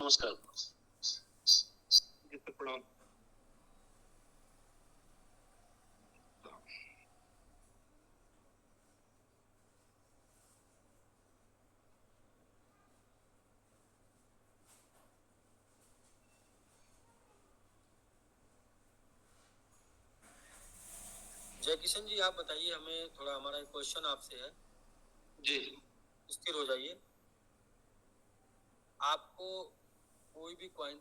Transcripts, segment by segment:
नमस्कार जी, प्रणाम। जय किशन जी, आप बताइए हमें थोड़ा, हमारा एक क्वेश्चन आपसे है। जी स्थिर हो जाइए। आपको कोई भी कॉइन,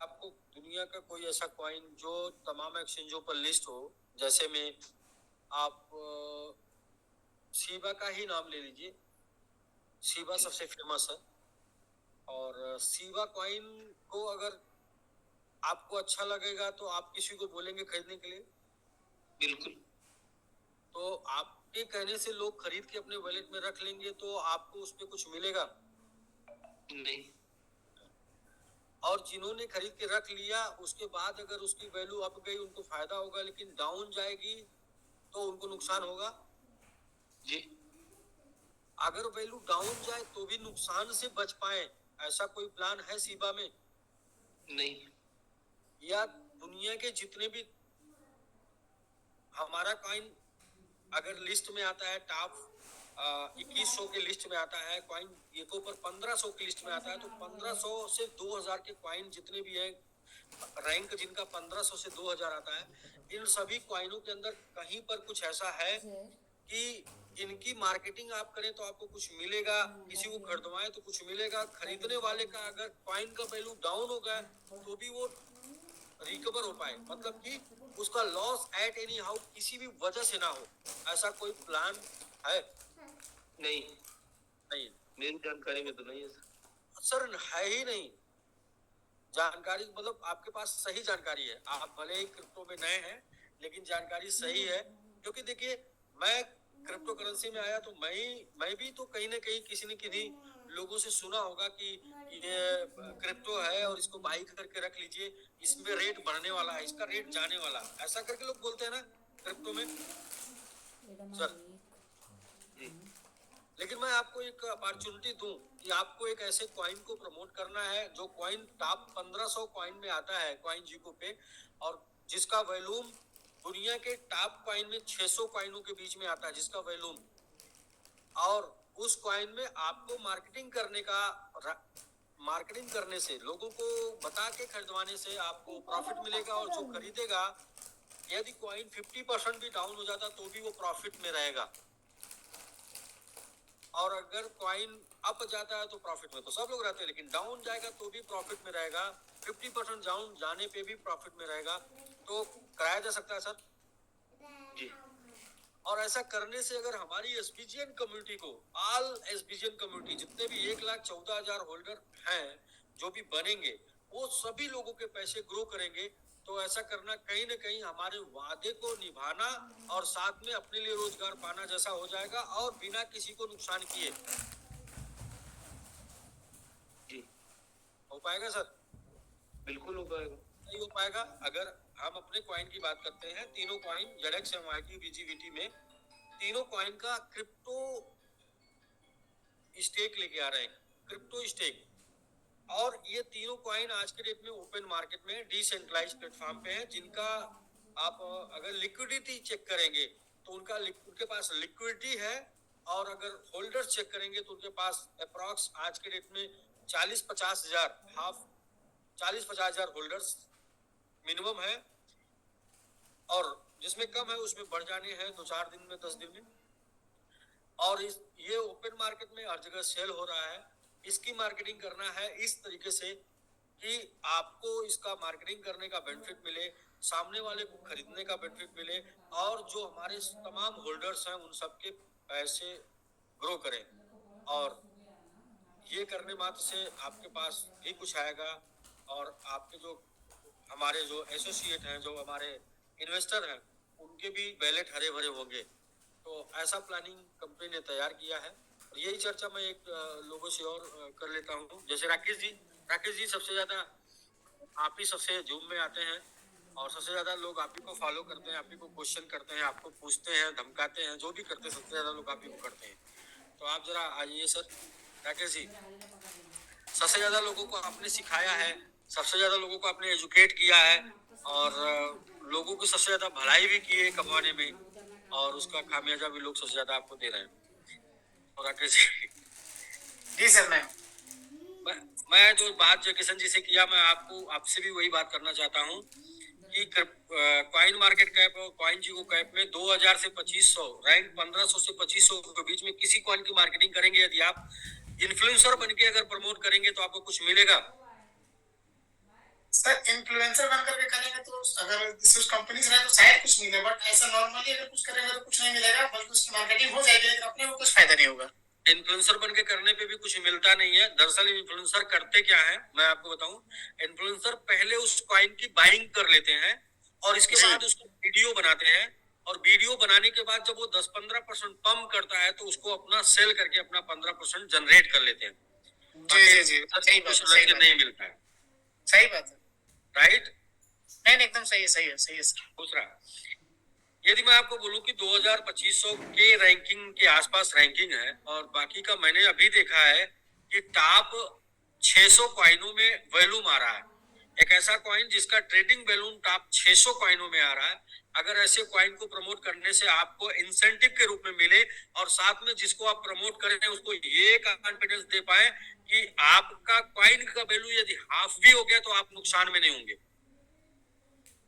आपको दुनिया का कोई ऐसा कॉइन जो तमाम एक्सचेंजों पर लिस्ट हो, जैसे में आप शीबा का ही नाम ले लीजिए। शीबा जी सबसे फेमस है, और शीबा कॉइन को अगर आपको अच्छा लगेगा तो आप किसी को बोलेंगे खरीदने के लिए, बिल्कुल तो आपके कहने से लोग खरीद के अपने वॉलेट में रख लेंगे, तो आपको उस पर कुछ मिलेगा नहीं। और जिन्होंने खरीद के रख लिया उसके बाद अगर उसकी वैल्यू अप गई उनको फायदा होगा, लेकिन डाउन जाएगी तो उनको नुकसान होगा। जी अगर वैल्यू डाउन जाए तो भी नुकसान से बच पाए, ऐसा कोई प्लान है शीबा में? नहीं। या दुनिया के जितने भी हमारा कॉइन अगर लिस्ट में आता है, टॉप 2100 के लिस्ट में आता है कॉइन, ये को पर 1500 की लिस्ट में आता है, तो 1500 से 2000 के कॉइन जितने भी हैं, रैंक जिनका 1500 से 2000 आता है, इन सभी कॉइनों के अंदर कहीं पर कुछ ऐसा है कि इनकी मार्केटिंग आप करें तो आपको कुछ मिलेगा, किसी को खरीदवाएं तो कुछ मिलेगा। खरीदने वाले का अगर कॉइन का वैल्यू डाउन हो गया तो भी वो रिकवर हो पाए, मतलब कि उसका लॉस एट एनी हाउ किसी भी वजह से ना हो, ऐसा कोई प्लान है? नहीं, नहीं मेरी जानकारी में तो नहीं है सर। सर, है ही नहीं जानकारी, मतलब आपके पास सही जानकारी है, आप भले ही क्रिप्टो में नए हैं लेकिन जानकारी सही है। क्योंकि देखिए, मैं क्रिप्टो करेंसी में आया तो मैं भी तो कहीं ना कहीं किसी न किसी लोगों से सुना होगा कि ये क्रिप्टो है और इसको बाई करके रख लीजिए, इसमें रेट बढ़ने वाला है, इसका रेट जाने वाला है, ऐसा करके लोग बोलते हैं ना क्रिप्टो में सर। जी लेकिन मैं आपको एक अपॉर्चुनिटी दूं कि आपको एक ऐसे कॉइन को प्रमोट करना है जो कॉइन टॉप 1500 कॉइन में आता है कॉइन जीको पे, और जिसका वॉल्यूम दुनिया के टॉप कॉइन में 600 कॉइनों के बीच में आता है जिसका वॉल्यूम, और उस कॉइन में आपको मार्केटिंग करने से, लोगों को बता के खरीदवाने से आपको प्रॉफिट मिलेगा, और जो खरीदेगा, यदि कॉइन 50% भी डाउन हो जाता तो भी वो प्रॉफिट में रहेगा, और अगर कॉइन अप जाता है तो प्रॉफिट में तो सब लोग रहते हैं, लेकिन डाउन जाएगा तो भी प्रॉफिट में रहेगा, 50% डाउन जाने पे भी प्रॉफिट में रहेगा, तो कराया जा सकता है सर। जी और ऐसा करने से अगर हमारी एसबीजीएन कम्युनिटी को, ऑल एसबीजीएन कम्युनिटी जितने भी 1,14,000 होल्डर हैं जो भी बनेंगे, वो सभी लोगों के पैसे ग्रो करेंगे, तो ऐसा करना कहीं ना कहीं हमारे वादे को निभाना और साथ में अपने लिए रोजगार पाना जैसा हो जाएगा, और बिना किसी को नुकसान किए जी हो पाएगा सर। बिल्कुल हो पाएगा। नहीं हो पाएगा। अगर हम अपने कॉइन की बात करते हैं, तीनों कॉइन जेडएक्स, एमआईटी, बीजीवीटी में तीनों कॉइन का क्रिप्टो स्टेक लेके आ रहे हैं, क्रिप्टो स्टेक, और ये तीनों कॉइन आज के डेट में ओपन मार्केट में डिसेंट्रलाइज प्लेटफॉर्म पे है, जिनका आप अगर लिक्विडिटी चेक करेंगे तो उनके पास लिक्विडिटी है, और अगर होल्डर्स चेक करेंगे तो उनके पास अप्रॉक्स आज के डेट में 40-50 हजार होल्डर्स मिनिमम है, और जिसमें कम है उसमें बढ़ जाने हैं 2-4 दिन में, 10 दिन में। और ये ओपन मार्केट में हर जगह सेल हो रहा है। इसकी मार्केटिंग करना है इस तरीके से कि आपको इसका मार्केटिंग करने का बेनिफिट मिले, सामने वाले को खरीदने का बेनिफिट मिले, और जो हमारे तमाम होल्डर्स हैं उन सबके पैसे ग्रो करें, और ये करने मात्र से आपके पास भी कुछ आएगा, और आपके जो हमारे जो एसोसिएट हैं, जो हमारे इन्वेस्टर हैं, उनके भी वैलेट हरे भरे होंगे। तो ऐसा प्लानिंग कंपनी ने तैयार किया है, और यही चर्चा मैं एक लोगों से और कर लेता हूँ, जैसे राकेश जी सबसे ज्यादा आप ही सबसे जूम में आते हैं, और सबसे ज्यादा लोग आप ही को फॉलो करते हैं, आप ही को क्वेश्चन करते हैं, आपको पूछते हैं, धमकाते हैं, जो भी करते हैं सबसे ज्यादा लोग आप ही को करते हैं। तो आप जरा आइए सर राकेश जी। सबसे ज्यादा लोगों को आपने सिखाया है, सबसे ज्यादा लोगों को आपने एजुकेट किया है, और लोगों को सबसे ज्यादा भलाई भी की है कमाने में, और उसका खामियाजा भी लोग सबसे ज्यादा आपको दे रहे हैं। और राकेश जी, जी सर मैं जो बात जो किशन जी से किया, मैं आपसे भी वही बात करना चाहता हूँ कि कॉइन मार्केट कैप और कॉइन जीरो कैप में 2000 से 2500 रैंक 1500 से 2500 के बीच में किसी कॉइन की मार्केटिंग करेंगे, यदि आप इन्फ्लुएंसर बनके अगर प्रमोट करेंगे तो आपको कुछ मिलेगा? सर इन्फ्लुएंसर बन करके करेंगे तो अगर जैसे उस कंपनी से रहे तो शायद कुछ मिले, बट ऐसा नॉर्मली अगर कुछ करेंगे तो कुछ नहीं मिलेगा, बल्कि उसकी मार्केटिंग हो जाएगी लेकिन अपने को कुछ फायदा नहीं होगा। इन्फ्लुएंसर बन के करने पे भी कुछ मिलता नहीं है। दरअसल इन्फ्लुएंसर करते क्या है, मैं आपको बताऊं। इन्फ्लुएंसर पहले उस कॉइन की बाइंग कर लेते हैं और इसके बाद उसको वीडियो बनाते हैं, और वीडियो बनाने के बाद जब वो 10-15% पंप करता है तो उसको अपना सेल करके अपना 15% जनरेट कर लेते हैं। जी सही बात नहीं मिलता है। सही बात है। राइट? नहीं एकदम सही है सर। दूसरा, यदि मैं आपको बोलूं कि 2000-2500 के रैंकिंग के आसपास रैंकिंग है, और बाकी का मैंने अभी देखा है कि टॉप 600 कॉइनों में वैल्यू आ रहा है। एक ऐसा कॉइन जिसका ट्रेडिंग वैल्यू टॉप 600 कॉइनों में आ रहा है। अगर ऐसे कॉइन को प्रमोट करने से आपको इंसेंटिव के रूप में मिले, और साथ में जिसको आप प्रमोट करें उसको ये कॉन्फिडेंस दे पाए कि आपका कॉइन का वैल्यू यदि हाफ भी हो गया तो आप नुकसान में नहीं होंगे।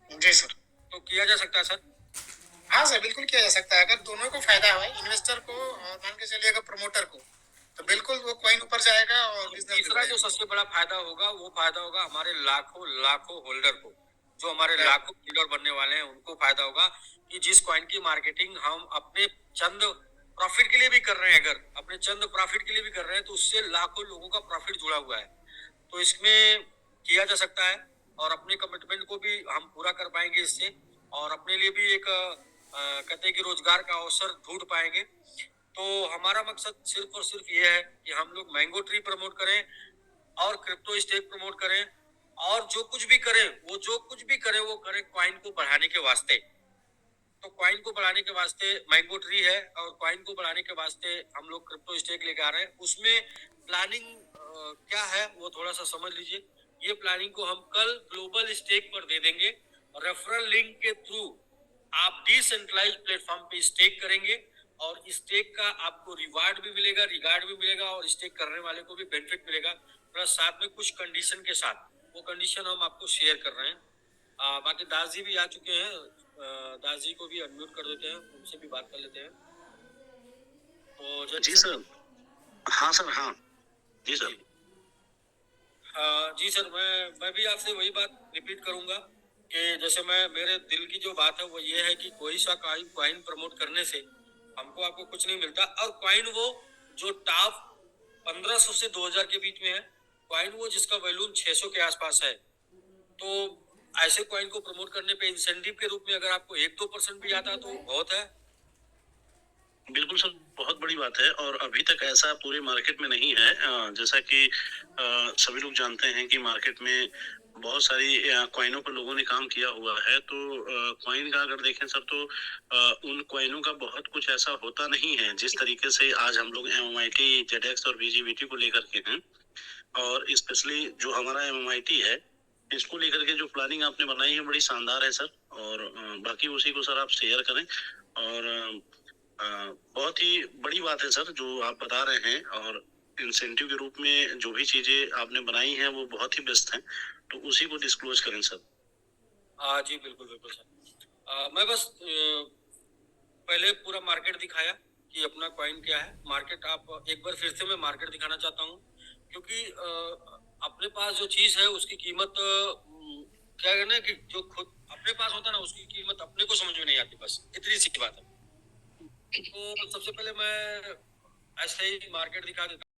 जी सर। तो किया जा सकता है सर? हाँ सर बिल्कुल किया जा सकता है, अगर दोनों को फायदा हो, इन्वेस्टर को और मान के चलिएगा प्रमोटर को, तो बिल्कुल वो कॉइन ऊपर जाएगा। और तीसरा जो सबसे बड़ा फायदा होगा वो फायदा होगा हमारे लाखों होल्डर को, जो हमारे लाखों होल्डर बनने वाले हैं उनको फायदा होगा कि जिस कॉइन की मार्केटिंग हम अपने चंद प्रॉफिट के लिए भी कर रहे हैं, अगर अपने चंद प्रॉफिट के लिए भी कर रहे हैं तो उससे लाखों लोगों का प्रॉफिट जुड़ा हुआ है। तो इसमें किया जा सकता है, और अपने कमिटमेंट को भी हम पूरा कर पाएंगे इससे, और अपने लिए भी एक कहते हैं कि रोजगार का अवसर ढूंढ पाएंगे। तो हमारा मकसद सिर्फ और सिर्फ ये है कि हम लोग मैंगो ट्री प्रमोट करें और क्रिप्टो स्टेक प्रमोट करें, और जो कुछ भी करें वो करें कॉइन को बढ़ाने के वास्ते। तो कॉइन को बढ़ाने के वास्ते मैंगो ट्री है, और कॉइन को बढ़ाने के वास्ते हम लोग क्रिप्टो स्टेक लेके आ रहे हैं। उसमें प्लानिंग क्या है वो थोड़ा सा समझ लीजिए। ये प्लानिंग को हम कल ग्लोबल स्टेक पर दे देंगे, रेफरल लिंक के थ्रू आप डिसेंट्रलाइज प्लेटफॉर्म पे स्टेक करेंगे, और स्टेक का आपको रिवार्ड भी मिलेगा, और स्टेक करने वाले को भी बेनिफिट मिलेगा, प्लस साथ में कुछ कंडीशन के साथ। वो कंडीशन हम आपको शेयर कर रहे हैं। बाकी दास जी भी आ चुके हैं, दास जी को भी अनम्यूट कर देते हैं, उनसे भी बात कर लेते हैं। तो जी सर। हाँ सर। हाँ जी सर। जी सर, मैं भी आपसे वही बात रिपीट करूंगा कि जैसे मेरे दिल की जो बात है वो ये है कि कोई सा कॉइन प्रमोट करने से हमको आपको कुछ नहीं मिलता। और कॉइन वो जो टॉप 1500 से 2000 के बीच में है, कॉइन वो जिसका वैल्यूम 600 के आसपास है, तो ऐसे कॉइन को प्रमोट करने पे इंसेंटिव के रूप में अगर आपको 1-2% भी आता तो बहुत है। बिल्कुल सर, बहुत बड़ी बात है, और अभी तक ऐसा पूरे मार्केट में नहीं है। जैसा कि सभी लोग जानते हैं कि मार्केट में बहुत सारी कॉइनों पर लोगों ने काम किया हुआ है। तो कॉइन का अगर देखें सर तो उन कॉइनों का बहुत कुछ ऐसा होता नहीं है जिस तरीके से आज हम लोग MMIT, ZX और VGBT को लेकर के हैं। और स्पेशली जो हमारा MMIT है, इसको लेकर के जो प्लानिंग आपने बनाई है बड़ी शानदार है सर। और बाकी उसी को सर आप शेयर करें। और बहुत ही बड़ी बात है सर जो आप बता रहे हैं, और इंसेंटिव के रूप में जो भी चीजें आपने बनाई हैं वो बहुत ही बेस्ट हैं, तो उसी को डिस्क्लोज करें सर। जी बिल्कुल सर। मैं बस पहले पूरा मार्केट दिखाया कि अपना कॉइन क्या है। मार्केट आप एक बार फिर से मैं मार्केट दिखाना चाहता हूँ, क्योंकि अपने पास जो चीज है उसकी कीमत क्या है ना, कि जो खुद अपने पास होता है ना उसकी कीमत अपने को समझ में नहीं आती, बस इतनी सी बात है। तो सबसे पहले मैं ऐसे ही मार्केट दिखा देता हूँ।